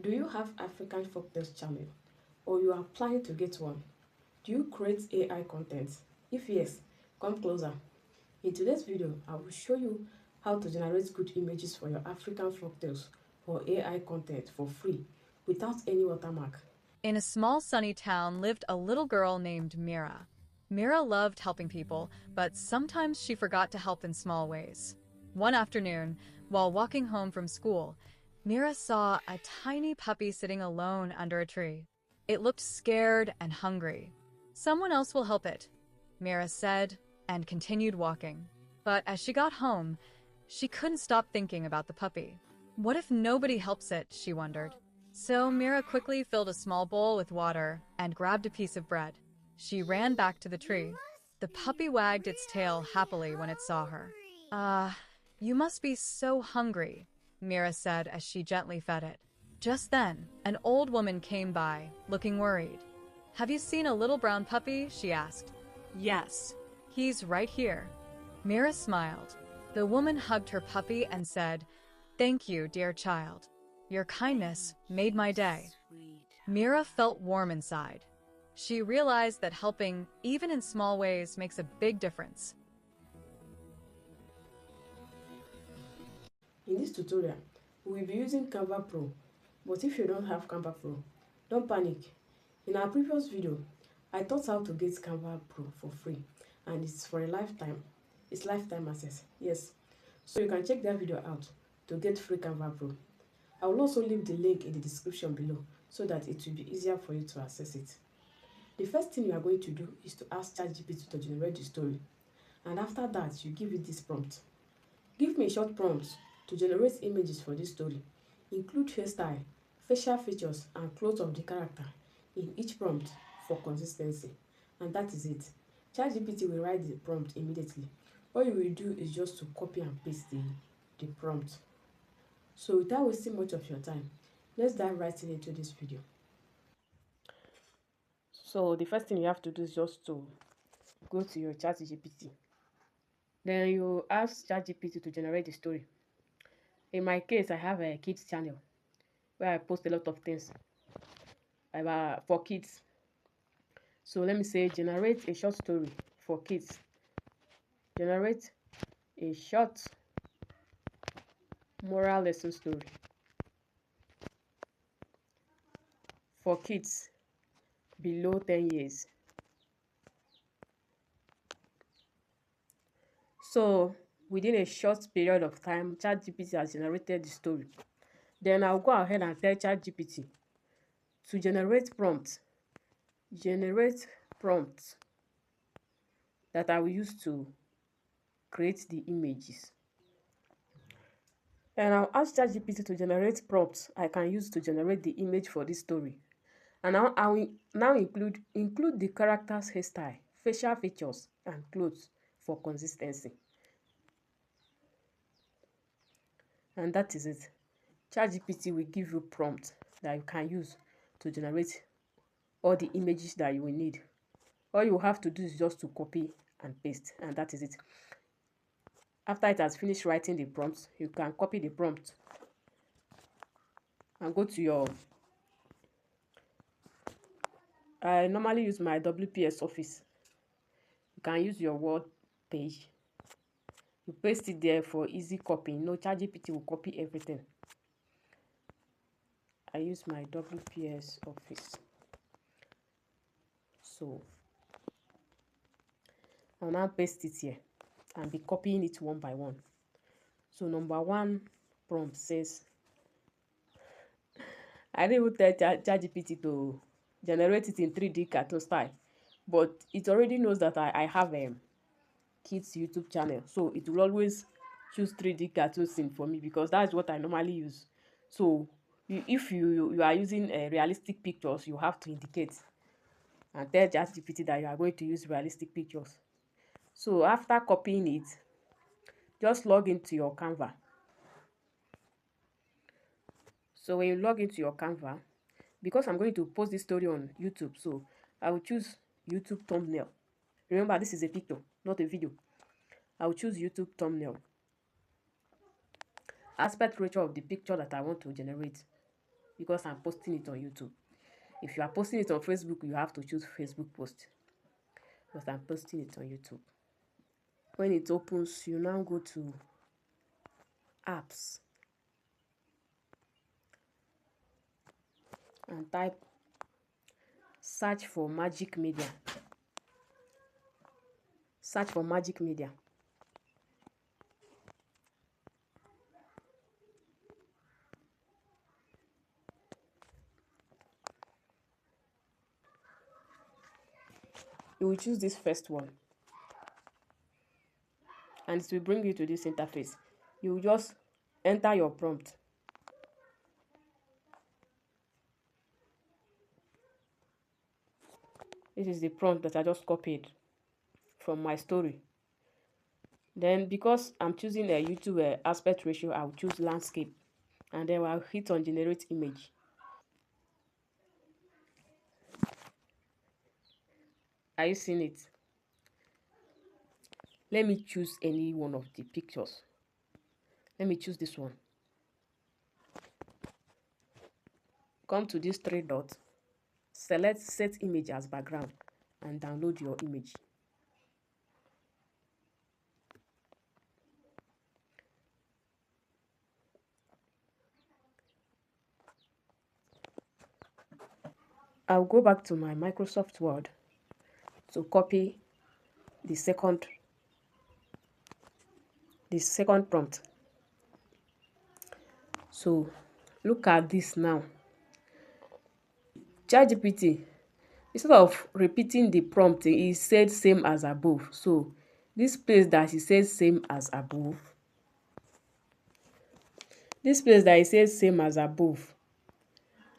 Do you have African folktales channel or you are planning to get one? Do you create AI content? If yes, come closer. In today's video, I will show you how to generate good images for your African folktales or AI content for free without any watermark. In a small sunny town lived a little girl named Mira. Mira loved helping people, but sometimes she forgot to help in small ways. One afternoon, while walking home from school, Mira saw a tiny puppy sitting alone under a tree. It looked scared and hungry. "Someone else will help it," Mira said, and continued walking. But as she got home, she couldn't stop thinking about the puppy. What if nobody helps it, she wondered. So Mira quickly filled a small bowl with water and grabbed a piece of bread. She ran back to the tree. The puppy wagged its tail happily when it saw her. "Ah, you must be so hungry," Mira said as she gently fed it. Just then, an old woman came by, looking worried. "Have you seen a little brown puppy?" she asked. "Yes, he's right here." Mira smiled. The woman hugged her puppy and said, "Thank you, dear child. Your kindness made my day." Mira felt warm inside. She realized that helping, even in small ways, makes a big difference. In this tutorial, we will be using Canva Pro, but if you don't have Canva Pro, don't panic. In our previous video, I taught how to get Canva Pro for free, and it's for a lifetime. It's lifetime access, yes. So you can check that video out to get free Canva Pro. I will also leave the link in the description below so that it will be easier for you to access it. The first thing you are going to do is to ask ChatGPT to generate the story, and after that you give it this prompt. Give me a short prompt to generate images for this story. Include hairstyle, facial features and clothes of the character in each prompt for consistency. And that is it. ChatGPT will write the prompt immediately. All you will do is just to copy and paste the prompt. So without wasting much of your time, let's dive right into this video. So the first thing you have to do is just to go to your ChatGPT. Then you ask ChatGPT to generate the story. In my case, I have a kids channel where I post a lot of things for kids. So let me say generate a short story for kids. Generate a short moral lesson story for kids below 10 years. So within a short period of time, ChatGPT has generated the story. Then I'll go ahead and tell ChatGPT to generate prompts. Generate prompts that I will use to create the images. And I'll ask ChatGPT to generate prompts I can use to generate the image for this story. And now I will now include the character's hairstyle, facial features, and clothes for consistency. And that is it. ChatGPT will give you prompts that you can use to generate all the images that you will need. All you have to do is just to copy and paste, and that is it. After it has finished writing the prompts, you can copy the prompt and go to your I normally use my WPS office. You can use your Word page. You paste it there for easy copying. No, ChatGPT will copy everything. I use my WPS office. So I'll now paste it here and be copying it one by one. So number one prompt says, I didn't even tell ChatGPT to generate it in 3D cartoon style, but it already knows that I have a kids YouTube channel, so it will always choose 3D cartoon scene for me because that's what I normally use. So if you are using realistic pictures, you have to indicate and tell ChatGPT that you are going to use realistic pictures. So after copying it, just log into your Canva. So when you log into your Canva, because I'm going to post this story on YouTube, so I will choose YouTube thumbnail. Remember, this is a picture, not a video. I will choose YouTube thumbnail. Aspect ratio of the picture that I want to generate. because I'm posting it on YouTube. If you are posting it on Facebook, you have to choose Facebook post, but I'm posting it on YouTube. When it opens, you now go to apps and type search for Magic Media. Search for Magic Media. You will choose this first one, and it will bring you to this interface. You will just enter your prompt. This is the prompt that I just copied from my story. Then because I'm choosing a YouTube aspect ratio, I'll choose landscape, and then I'll hit on generate image. Are you seeing it? Let me choose any one of the pictures. Let me choose this one. Come to this three dots, select set image as background, and download your image. I'll go back to my Microsoft Word to copy the second prompt. So look at this now. ChatGPT, instead of repeating the prompt, it said same as above. So this place that it says same as above,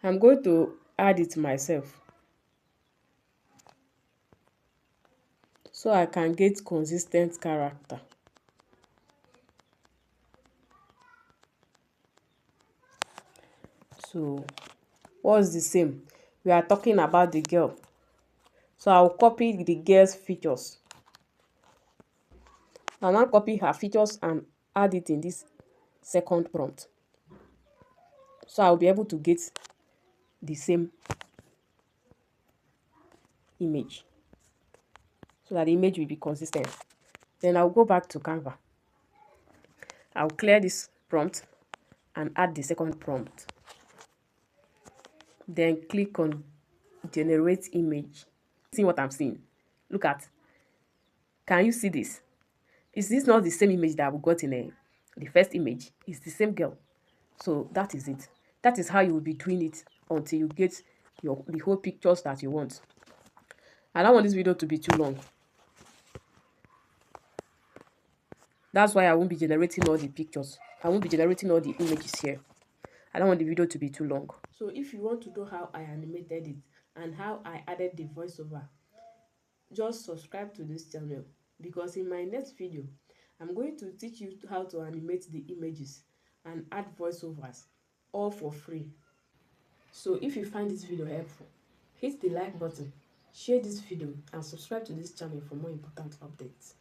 I'm going to add it myself so I can get consistent character. So what's the same? We are talking about the girl. So I'll copy the girl's features. I'll now copy her features and add it in this second prompt. So I'll be able to get the same image, so that the image will be consistent. Then I'll go back to Canva. I'll clear this prompt and add the second prompt. Then click on generate image. See what I'm seeing? Look at. Can you see this? Is this not the same image that we got in the first image? It's the same girl. So that is it. That is how you will be doing it until you get the whole pictures that you want. I don't want this video to be too long. That's why I won't be generating all the pictures. I won't be generating all the images here. I don't want the video to be too long. So if you want to know how I animated it and how I added the voiceover, just subscribe to this channel, because in my next video, I'm going to teach you how to animate the images and add voiceovers, all for free. So if you find this video helpful, hit the like button, share this video, and subscribe to this channel for more important updates.